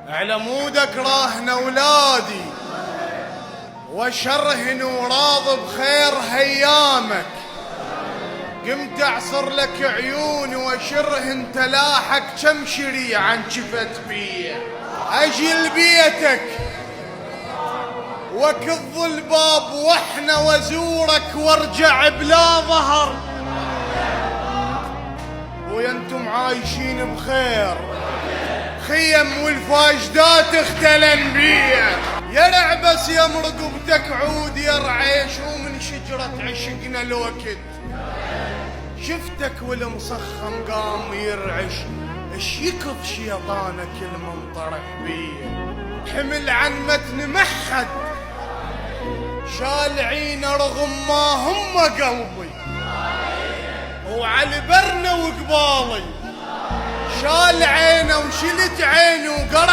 على مودك راهن اولادي وشرهن وراض بخير هيامك. قمت اعصر لك عيوني وشرهن تلاحك كم شريعا انشفت بيه. اجي لبيتك وكض الباب واحنا وزورك وارجع بلا ظهر. ويا انتم عايشين بخير خيم والفاجدات اختلن بيه. يا رعبس يا مرقبتك عود يا رعيش ومن شجرة عشقنا الوقت. شفتك والمصخم قام يرعش اش يكض شيطانك المنطرح بيه. حمل عن متن محد شال عينه رغم ما هم قلبي وعلى برنا وقبالي. شال عينه وشلت عينه وقرب